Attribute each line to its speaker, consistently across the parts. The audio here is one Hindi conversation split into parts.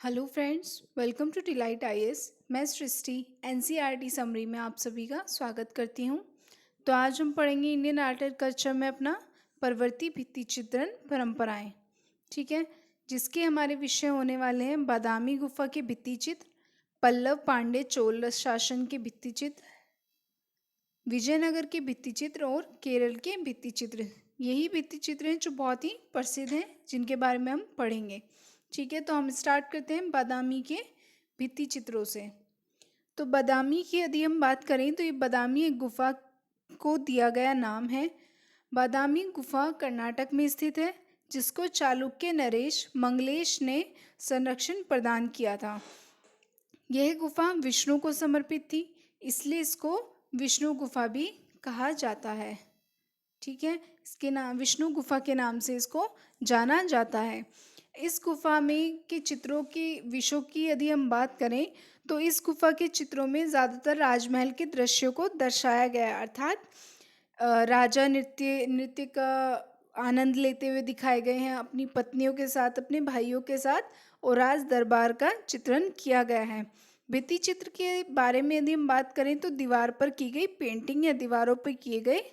Speaker 1: Hello friends, welcome to Delight IAS. मैं सृष्टि एनसीईआरटी समरी में आप सभी का स्वागत करती हूँ। तो आज हम पढ़ेंगे इंडियन आर्ट एंड कल्चर में अपना प्रवृत्ति भित्ति चित्रण परंपराएं। ठीक है, जिसके हमारे विषय होने वाले हैं बादामी गुफा के भित्ति चित्र, पल्लव पांड्य चोल शासन के भित्ति चित्र, विजयनगर के भित्ति चित्र और केरल के भित्ति चित्र। यही भित्ति चित्र हैं जो बहुत ही प्रसिद्ध हैं, जिनके बारे में हम पढ़ेंगे। ठीक है, तो हम स्टार्ट करते हैं बादामी के भित्ति चित्रों से। तो बादामी की यदि हम बात करें तो ये बादामी एक गुफा को दिया गया नाम है। बादामी गुफा कर्नाटक में स्थित है, जिसको चालुक्य नरेश मंगलेश ने संरक्षण प्रदान किया था। यह गुफा विष्णु को समर्पित थी, इसलिए इसको विष्णु गुफा भी कहा जाता है। ठीक है, इसके नाम विष्णु गुफा के नाम से इसको जाना जाता है। इस गुफा में के चित्रों की विषयों की यदि हम बात करें तो इस गुफा के चित्रों में ज़्यादातर राजमहल के दृश्यों को दर्शाया गया है, अर्थात राजा नृत्य नृत्य का आनंद लेते हुए दिखाए गए हैं, अपनी पत्नियों के साथ, अपने भाइयों के साथ, और राज दरबार का चित्रण किया गया है। भित्ति चित्र के बारे में यदि हम बात करें तो दीवार पर की गई पेंटिंग या दीवारों पर किए गए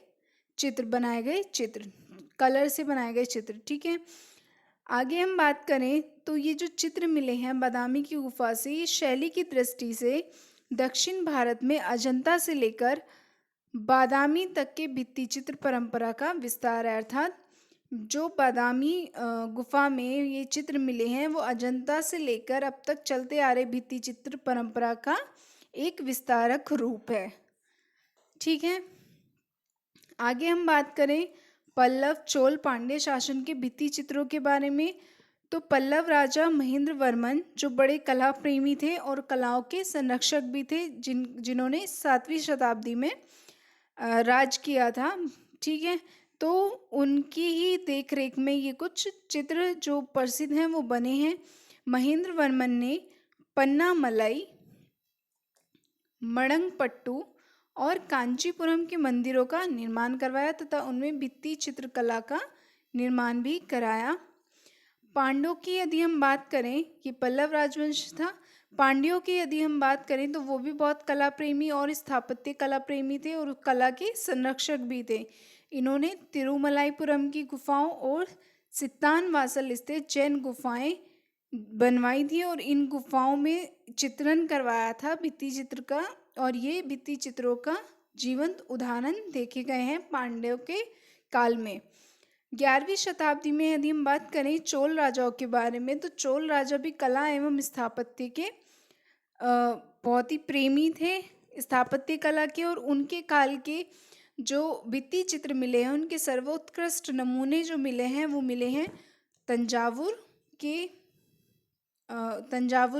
Speaker 1: चित्र, बनाए गए चित्र, कलर से बनाए गए चित्र। ठीक है, आगे हम बात करें तो ये जो चित्र मिले हैं बादामी की गुफा से, ये शैली की दृष्टि से दक्षिण भारत में अजंता से लेकर बादामी तक के भित्ति चित्र परंपरा का विस्तार है। अर्थात जो बादामी गुफा में ये चित्र मिले हैं वो अजंता से लेकर अब तक चलते आ रहे भित्ति चित्र परंपरा का एक विस्तारक रूप है। ठीक है, आगे हम बात करें पल्लव चोल पांड्य शासन के भित्ति चित्रों के बारे में। तो पल्लव राजा महेंद्र वर्मन जो बड़े कला प्रेमी थे और कलाओं के संरक्षक भी थे, जिन्होंने 7वीं शताब्दी में राज किया था। ठीक है, तो उनकी ही देखरेख में ये कुछ चित्र जो प्रसिद्ध हैं वो बने हैं। महेंद्र वर्मन ने पन्ना मलाई, मड़ंगपट्टू और कांचीपुरम के मंदिरों का निर्माण करवाया तथा उनमें भित्ति चित्रकला का निर्माण भी कराया। पांड्यों की यदि हम बात करें, ये पल्लव राजवंश था। पांड्यों की यदि हम बात करें तो वो भी बहुत कला प्रेमी और स्थापत्य कला प्रेमी थे और कला के संरक्षक भी थे। इन्होंने तिरुमलाईपुरम की गुफाओं और सित्तान वासल स्थित जैन गुफाएं बनवाई थी और इन गुफाओं में चित्रण करवाया था भित्ति चित्र का, और ये भित्ति चित्रों का जीवंत उदाहरण देखे गए हैं पांड्यों के काल में। 11वीं शताब्दी में यदि हम बात करें चोल राजाओं के बारे में, तो चोल राजा भी कला एवं स्थापत्य के बहुत ही प्रेमी थे, स्थापत्य कला के, और उनके काल के जो भित्ति चित्र मिले हैं उनके सर्वोत्कृष्ट नमूने जो मिले हैं वो मिले हैं तंजावुर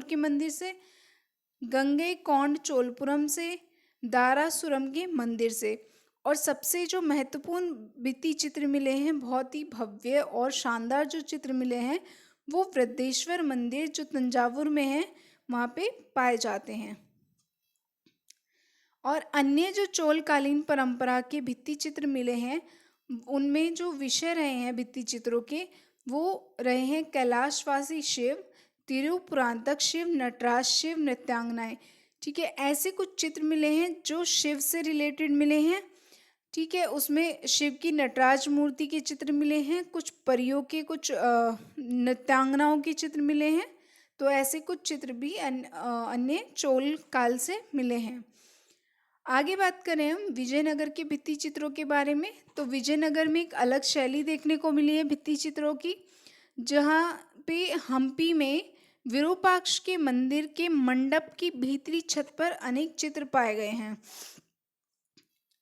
Speaker 1: के मंदिर से, गंगईकोंड चोलपुरम से, दारासुरम के मंदिर से, और सबसे जो महत्वपूर्ण भित्ति चित्र मिले हैं, बहुत ही भव्य और शानदार जो चित्र मिले हैं, वो वृद्धेश्वर मंदिर जो तंजावुर में है वहाँ पे पाए जाते हैं। और अन्य जो चोलकालीन परंपरा के भित्ति चित्र मिले हैं उनमें जो विषय रहे हैं भित्ति चित्रों के, वो रहे हैं कैलाशवासी शिव, तिरुपुरांतक शिव, नटराज शिव, नृत्यांगनाएं। ठीक है, ऐसे कुछ चित्र मिले हैं जो शिव से रिलेटेड मिले हैं। ठीक है, उसमें शिव की नटराज मूर्ति के चित्र मिले हैं, कुछ परियों के, कुछ नृत्यांगनाओं के चित्र मिले हैं। तो ऐसे कुछ चित्र भी अन्य चोल काल से मिले हैं। आगे बात करें हम विजयनगर के भित्ति चित्रों के बारे में, तो विजयनगर में एक अलग शैली देखने को मिली है भित्ति चित्रों की, जहाँ पे हम्पी में विरूपाक्ष के मंदिर के मंडप की भीतरी छत पर अनेक चित्र पाए गए हैं।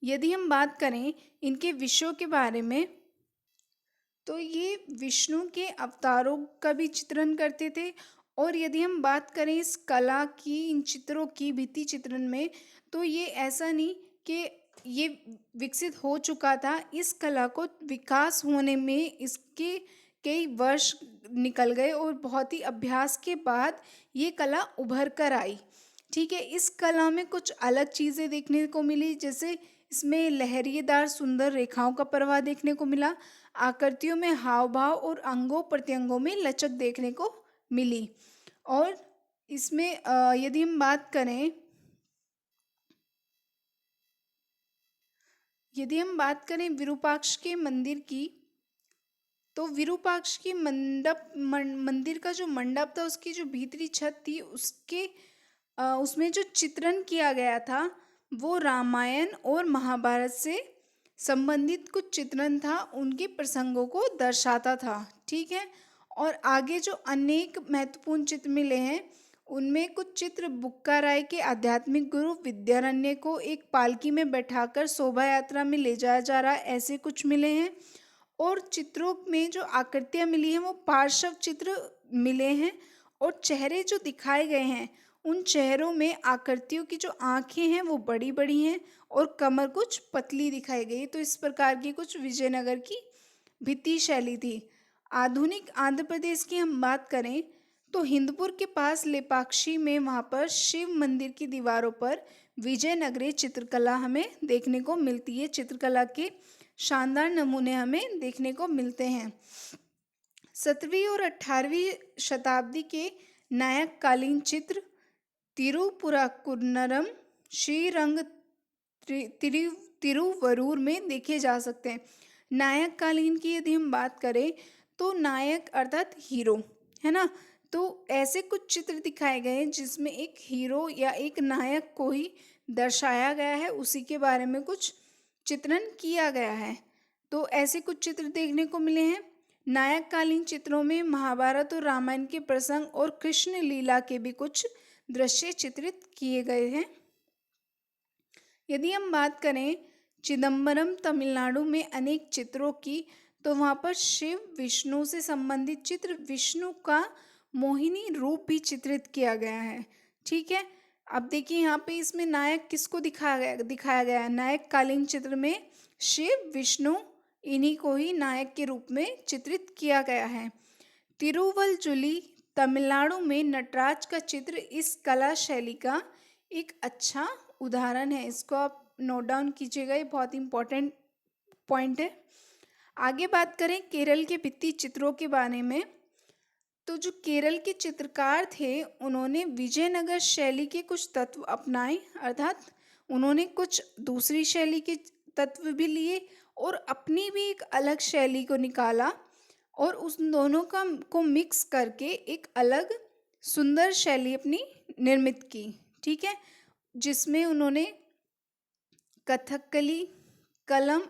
Speaker 1: यदि हम बात करें इनके विषयों के बारे में, तो ये विष्णु के अवतारों का भी चित्रण करते थे। और यदि हम बात करें इस कला की, इन चित्रों की भित्ति चित्रण में, तो ये ऐसा नहीं कि ये विकसित हो चुका था, इस कला को विकास होने में इसके कई वर्ष निकल गए और बहुत ही अभ्यास के बाद ये कला उभर कर आई। ठीक है, इस कला में कुछ अलग चीज़ें देखने को मिली, जैसे इसमें लहरिएदार सुंदर रेखाओं का प्रवाह देखने को मिला, आकृतियों में हाव भाव और अंगों प्रत्यंगों में लचक देखने को मिली। और इसमें यदि हम बात करें, विरूपाक्ष के मंदिर की, तो विरूपाक्ष की मंदिर का जो मंडप था, उसकी जो भीतरी छत थी, उसमें जो चित्रण किया गया था वो रामायण और महाभारत से संबंधित कुछ चित्रण था, उनके प्रसंगों को दर्शाता था। ठीक है। और आगे जो अनेक महत्वपूर्ण चित्र मिले हैं, उनमें कुछ चित्र बुक्का राय के आध्यात्मिक गुरु विद्यारण्य को एक पालकी में बैठाकर शोभा यात्रा में ले जाया जा रहा है, ऐसे कुछ मिले हैं। और चित्रों में जो आकृतियां मिली हैं वो पार्श्व चित्र मिले हैं। और चेहरे जो दिखाए गए हैं, उन चेहरों में आकृतियों की जो आंखें हैं वो बड़ी बड़ी हैं और कमर कुछ पतली दिखाई गई। तो इस प्रकार की कुछ विजयनगर की भित्ति शैली थी। आधुनिक आंध्र प्रदेश की हम बात करें तो हिंदपुर के पास लेपाक्षी में वहाँ पर शिव मंदिर की दीवारों पर विजयनगरी चित्रकला हमें देखने को मिलती है। चित्रकला के शानदार नमूने हमें देखने को मिलते हैं। 17वीं और 18वीं शताब्दी के नायक कालीन चित्र तिरुपुराकुन्नरम, श्रीरंग, तिरुवरूर में देखे जा सकते हैं। नायक कालीन की यदि हम बात करें तो नायक अर्थात हीरो, है ना। तो ऐसे कुछ चित्र दिखाए गए हैं जिसमें एक हीरो या एक नायक को ही दर्शाया गया है, उसी के बारे में कुछ चित्रण किया गया है। तो ऐसे कुछ चित्र देखने को मिले हैं। नायक कालीन चित्रों में महाभारत और रामायण के प्रसंग और कृष्ण लीला के भी कुछ दृश्य चित्रित किए गए हैं। यदि हम बात करें चिदम्बरम तमिलनाडु में अनेक चित्रों की, तो वहाँ पर शिव विष्णु से संबंधित चित्र, विष्णु का मोहिनी रूप भी चित्रित किया गया है। ठीक है। अब देखिए यहाँ पे इसमें नायक किसको दिखाया गया है। नायक कालीन चित्र में शिव विष्णु, इन्हीं को ही नायक के रूप में चित्रित किया गया है। तिरुवल्लुवर तमिलनाडु में नटराज का चित्र इस कला शैली का एक अच्छा उदाहरण है। इसको आप नोट डाउन कीजिएगा, ये बहुत इंपॉर्टेंट पॉइंट है। आगे बात करें केरल के भित्ति चित्रों के बारे में, तो जो केरल के चित्रकार थे उन्होंने विजयनगर शैली के कुछ तत्व अपनाए, अर्थात उन्होंने कुछ दूसरी शैली के तत्व भी लिए और अपनी भी एक अलग शैली को निकाला और उस दोनों को मिक्स करके एक अलग सुंदर शैली अपनी निर्मित की। ठीक है। जिसमें उन्होंने कथकली, कलम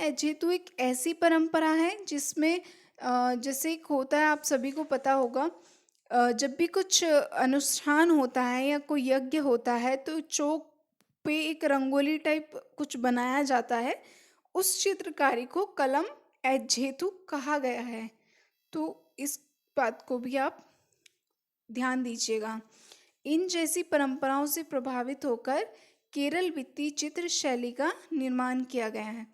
Speaker 1: एजेतु एक ऐसी परंपरा है जिसमें जैसे एक होता है, आप सभी को पता होगा, जब भी कुछ अनुष्ठान होता है या कोई यज्ञ होता है तो चौक पे एक रंगोली टाइप कुछ बनाया जाता है, उस चित्रकारी को कलम एजेतु कहा गया है। तो इस बात को भी आप ध्यान दीजिएगा। इन जैसी परंपराओं से प्रभावित होकर केरल भित्ति चित्र शैली का निर्माण किया गया है।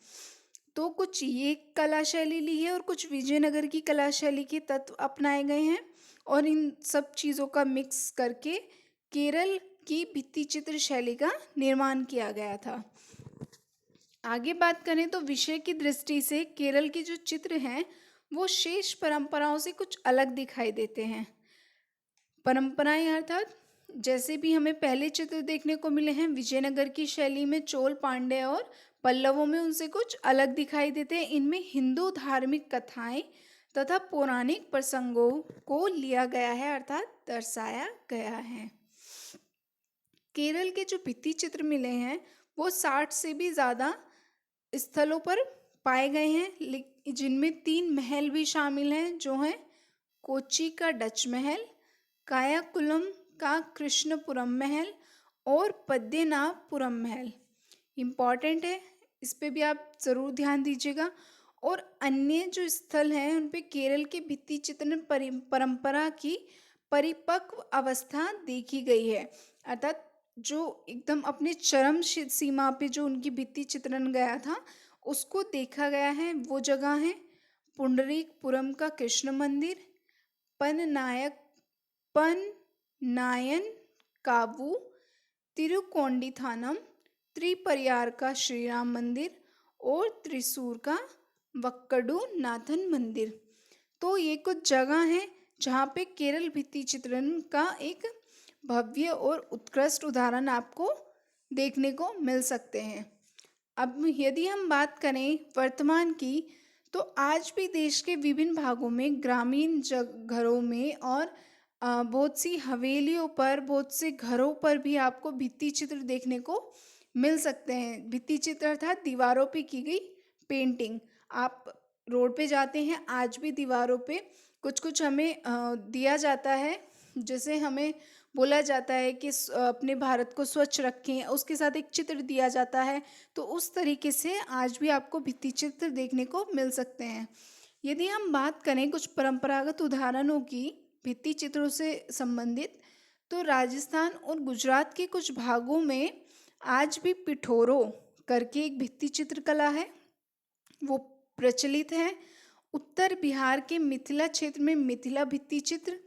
Speaker 1: तो कुछ ये कला शैली ली है और कुछ विजयनगर की कला शैली के तत्व अपनाए गए हैं और इन सब चीज़ों का मिक्स करके केरल की भित्ति चित्र शैली का निर्माण किया गया था। आगे बात करें तो विषय की दृष्टि से केरल के जो चित्र हैं वो शेष परंपराओं से कुछ अलग दिखाई देते हैं। परंपराएं अर्थात जैसे भी हमें पहले चित्र देखने को मिले हैं विजयनगर की शैली में, चोल, पांड्य और पल्लवों में उनसे कुछ अलग दिखाई देते हैं। इनमें हिंदू धार्मिक कथाएं तथा पौराणिक प्रसंगों को लिया गया है, अर्थात दर्शाया गया है। केरल के जो भित्ति चित्र मिले हैं वो 60 से भी ज़्यादा स्थलों पर पाए गए हैं, जिनमें 3 महल भी शामिल हैं, जो हैं कोच्चि का डच महल, कायाकुलम का कृष्णपुरम महल और पद्मनाभपुरम महल। इम्पॉर्टेंट है, इस पे भी आप ज़रूर ध्यान दीजिएगा। और अन्य जो स्थल हैं उन पे केरल के भित्ति चित्रण परंपरा की परिपक्व अवस्था देखी गई है, अर्थात जो एकदम अपने चरम सीमा पे जो उनकी भित्ति चित्रण गया था उसको देखा गया है। वो जगह है पुंडरीकपुरम का कृष्ण मंदिर, पन्नायन कावू, तिरुकोंडीथानम, त्रिपरियार का श्री राम मंदिर और त्रिशूर का वक्कड़ू नाथन मंदिर। तो ये कुछ जगह हैं जहाँ पे केरल भित्ति चित्रण का एक भव्य और उत्कृष्ट उदाहरण आपको देखने को मिल सकते हैं। अब यदि हम बात करें वर्तमान की, तो आज भी देश के विभिन्न भागों में ग्रामीण घरों में और बहुत सी हवेलियों पर, बहुत से घरों पर भी आपको भित्ति चित्र देखने को मिल सकते हैं। भित्ति चित्र अर्थात दीवारों पे की गई पेंटिंग। आप रोड पे जाते हैं, आज भी दीवारों पे कुछ कुछ हमें दिया जाता है, जैसे हमें बोला जाता है कि अपने भारत को स्वच्छ रखें, उसके साथ एक चित्र दिया जाता है। तो उस तरीके से आज भी आपको भित्ति चित्र देखने को मिल सकते हैं। यदि हम बात करें कुछ परंपरागत उदाहरणों की भित्ति चित्रों से संबंधित, तो राजस्थान और गुजरात के कुछ भागों में आज भी पिठोरो करके एक भित्ति चित्रकला है, वो प्रचलित है। उत्तर बिहार के मिथिला क्षेत्र में मिथिला भित्ति चित्र,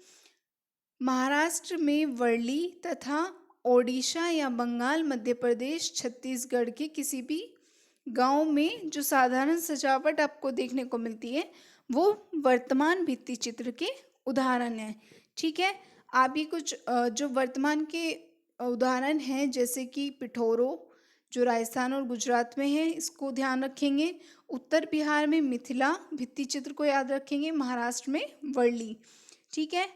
Speaker 1: महाराष्ट्र में वर्ली तथा ओडिशा या बंगाल, मध्य प्रदेश, छत्तीसगढ़ के किसी भी गांव में जो साधारण सजावट आपको देखने को मिलती है, वो वर्तमान भित्ति चित्र के उदाहरण हैं। ठीक है, आप ये कुछ जो वर्तमान के उदाहरण हैं, जैसे कि पिठोरो जो राजस्थान और गुजरात में है, इसको ध्यान रखेंगे। उत्तर बिहार में मिथिला भित्ति चित्र को याद रखेंगे, महाराष्ट्र में वर्ली। ठीक है,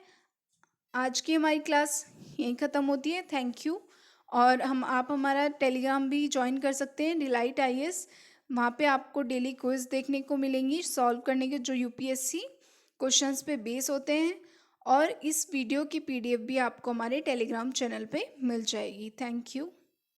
Speaker 1: आज की हमारी क्लास यहीं ख़त्म होती है। Thank you. और आप हमारा टेलीग्राम भी ज्वाइन कर सकते हैं, डिलाइट IAS। वहाँ पे आपको डेली क्विज देखने को मिलेंगी सॉल्व करने के, जो UPSC क्वेश्चंस पे बेस होते हैं। और इस वीडियो की PDF भी आपको हमारे टेलीग्राम चैनल पे मिल जाएगी। Thank you.